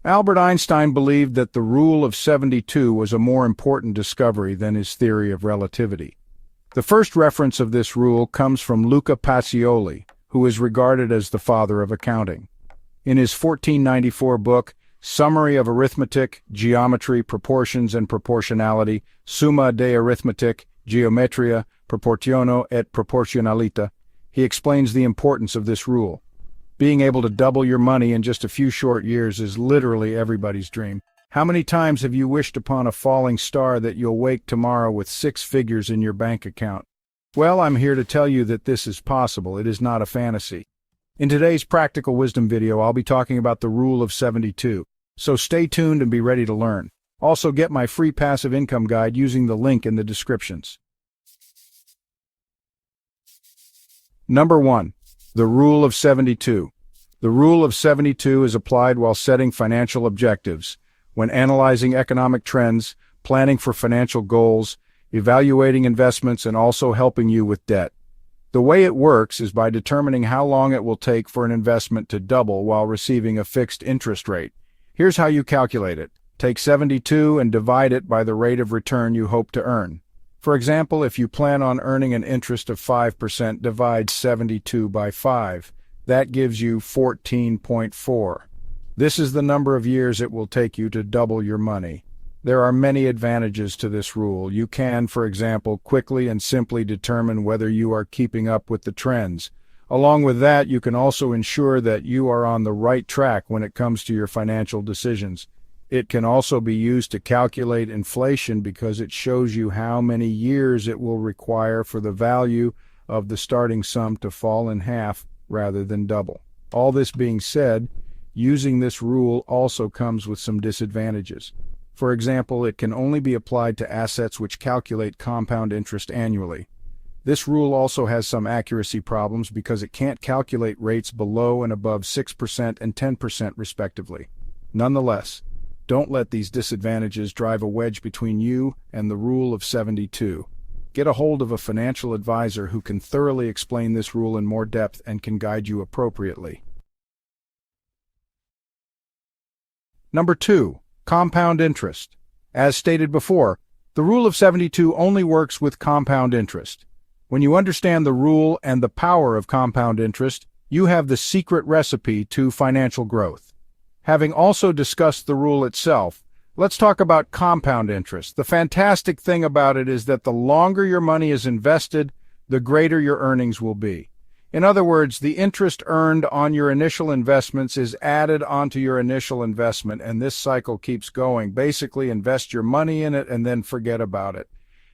Albert Einstein believed that the Rule of 72 was a more important discovery than his theory of relativity. The first reference of this rule comes from Luca Pacioli, who is regarded as the father of accounting. In his 1494 book, Summary of Arithmetic, Geometry, Proportions and Proportionality, Summa de Arithmetic, Geometria, Proportiono et Proportionalita, he explains the importance of this rule. Being able to double your money in just a few short years is literally everybody's dream. How many times have you wished upon a falling star that you'll wake tomorrow with 6 figures in your bank account? Well, I'm here to tell you that this is possible. It is not a fantasy. In today's Practical Wisdom video, I'll be talking about the Rule of 72. So stay tuned and be ready to learn. Also, get my free passive income guide using the link in the descriptions. Number 1. The Rule of 72. The Rule of 72 is applied while setting financial objectives, when analyzing economic trends, planning for financial goals, evaluating investments, and also helping you with debt. The way it works is by determining how long it will take for an investment to double while receiving a fixed interest rate. Here's how you calculate it. Take 72 and divide it by the rate of return you hope to earn. For example, if you plan on earning an interest of 5%, divide 72 by 5. That gives you 14.4. This is the number of years it will take you to double your money. There are many advantages to this rule. You can, for example, quickly and simply determine whether you are keeping up with the trends. Along with that, you can also ensure that you are on the right track when it comes to your financial decisions. It can also be used to calculate inflation because it shows you how many years it will require for the value of the starting sum to fall in half rather than double. All this being said, using this rule also comes with some disadvantages. For example, it can only be applied to assets which calculate compound interest annually. This rule also has some accuracy problems because it can't calculate rates below and above 6% and 10% respectively. Nonetheless, don't let these disadvantages drive a wedge between you and the Rule of 72. Get a hold of a financial advisor who can thoroughly explain this rule in more depth and can guide you appropriately. Number 2. Compound interest. As stated before, the Rule of 72 only works with compound interest. When you understand the rule and the power of compound interest, you have the secret recipe to financial growth. Having also discussed the rule itself, let's talk about compound interest. The fantastic thing about it is that the longer your money is invested, the greater your earnings will be. In other words, the interest earned on your initial investments is added onto your initial investment, and this cycle keeps going. Basically, invest your money in it and then forget about it.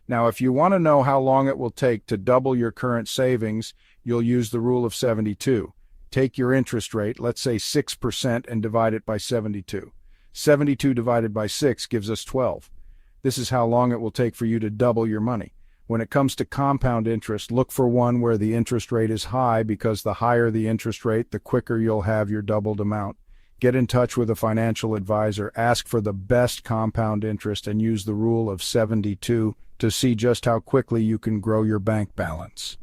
Now, if you want to know how long it will take to double your current savings, you'll use the Rule of 72. Take your interest rate, let's say 6%, and divide it by 72. 72 divided by 6 gives us 12. This is how long it will take for you to double your money. When it comes to compound interest, look for one where the interest rate is high, because the higher the interest rate, the quicker you'll have your doubled amount. Get in touch with a financial advisor, ask for the best compound interest, and use the Rule of 72 to see just how quickly you can grow your bank balance.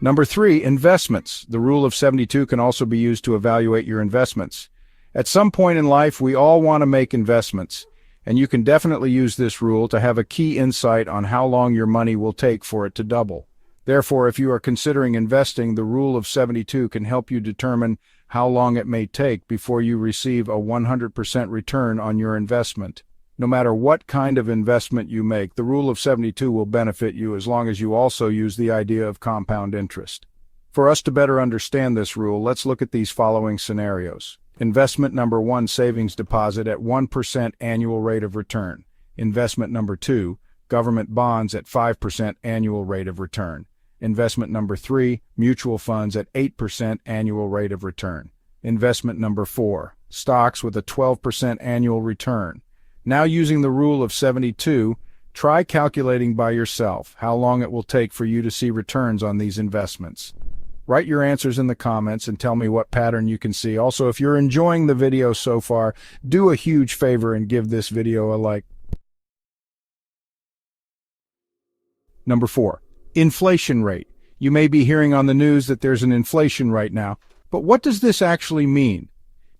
Number 3, investments. The Rule of 72 can also be used to evaluate your investments. At some point in life, we all want to make investments, and you can definitely use this rule to have a key insight on how long your money will take for it to double. Therefore, if you are considering investing, the Rule of 72 can help you determine how long it may take before you receive a 100% return on your investment. No matter what kind of investment you make, the Rule of 72 will benefit you as long as you also use the idea of compound interest. For us to better understand this rule, let's look at these following scenarios. Investment number 1, savings deposit at 1% annual rate of return. Investment number 2, government bonds at 5% annual rate of return. Investment number 3, mutual funds at 8% annual rate of return. Investment number 4, stocks with a 12% annual return. Now, using the Rule of 72, try calculating by yourself how long it will take for you to see returns on these investments. Write your answers in the comments and tell me what pattern you can see. Also, if you're enjoying the video so far, do a huge favor and give this video a like. Number 4, inflation rate. You may be hearing on the news that there's an inflation right now, But what does this actually mean?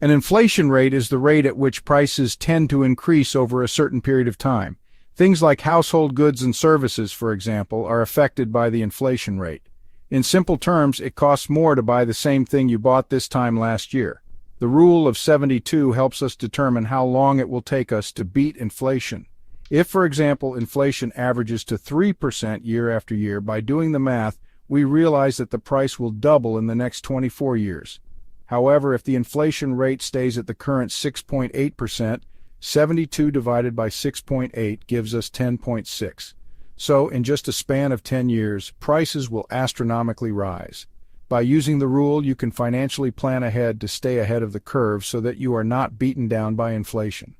An inflation rate is the rate at which prices tend to increase over a certain period of time. Things like household goods and services, for example, are affected by the inflation rate. In simple terms, it costs more to buy the same thing you bought this time last year. The rule of 72 helps us determine how long it will take us to beat inflation. If, for example, inflation averages to 3% year after year, by doing the math, we realize that the price will double in the next 24 years. However, if the inflation rate stays at the current 6.8%, 72 divided by 6.8 gives us 10.6. So, in just a span of 10 years, prices will astronomically rise. By using the rule, you can financially plan ahead to stay ahead of the curve so that you are not beaten down by inflation.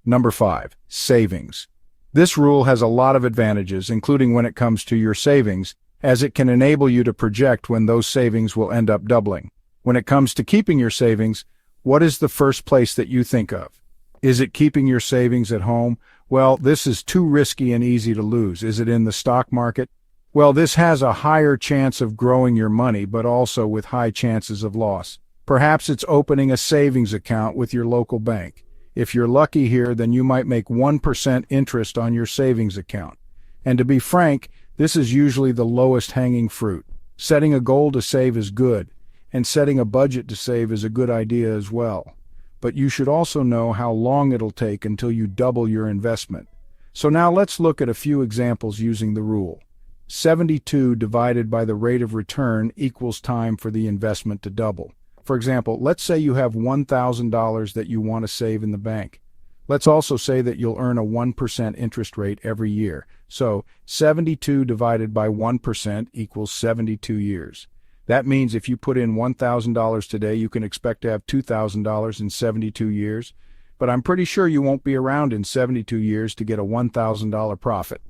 Number 5. Savings. This rule has a lot of advantages, including when it comes to your savings, as it can enable you to project when those savings will end up doubling. When it comes to keeping your savings, what is the first place that you think of? Is it keeping your savings at home? Well, this is too risky and easy to lose. Is it in the stock market? Well, this has a higher chance of growing your money, but also with high chances of loss. Perhaps it's opening a savings account with your local bank. If you're lucky here, then you might make 1% interest on your savings account. And to be frank, this is usually the lowest hanging fruit. Setting a goal to save is good, and setting a budget to save is a good idea as well. But you should also know how long it'll take until you double your investment. So now let's look at a few examples using the rule. 72 divided by the rate of return equals time for the investment to double. For example, let's say you have $1,000 that you want to save in the bank. Let's also say that you'll earn a 1% interest rate every year. So 72 divided by 1% equals 72 years. That means if you put in $1,000 today, you can expect to have $2,000 in 72 years. But I'm pretty sure you won't be around in 72 years to get a $1,000 profit.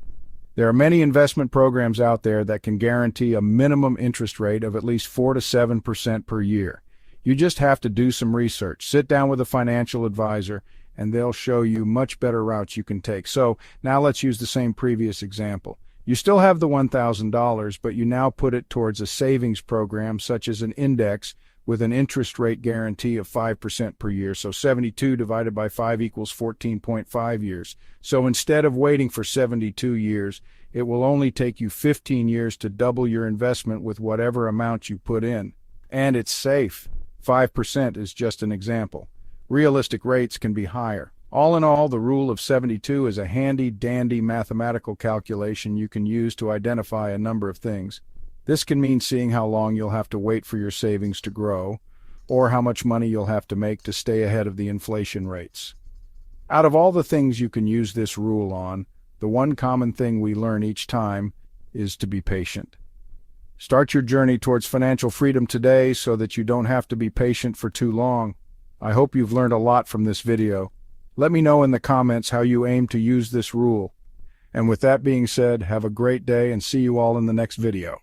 There are many investment programs out there that can guarantee a minimum interest rate of at least 4 to 7% per year. You just have to do some research. Sit down with a financial advisor, and they'll show you much better routes you can take. So now let's use the same previous example. You still have the $1,000, but you now put it towards a savings program such as an index with an interest rate guarantee of 5% per year. So 72 divided by 5 equals 14.5 years. So instead of waiting for 72 years, it will only take you 15 years to double your investment with whatever amount you put in. And it's safe. 5% is just an example. Realistic rates can be higher. All in all, the rule of 72 is a handy-dandy mathematical calculation you can use to identify a number of things. This can mean seeing how long you'll have to wait for your savings to grow, or how much money you'll have to make to stay ahead of the inflation rates. Out of all the things you can use this rule on, the one common thing we learn each time is to be patient. Start your journey towards financial freedom today so that you don't have to be patient for too long. I hope you've learned a lot from this video. Let me know in the comments how you aim to use this rule. And with that being said, have a great day and see you all in the next video.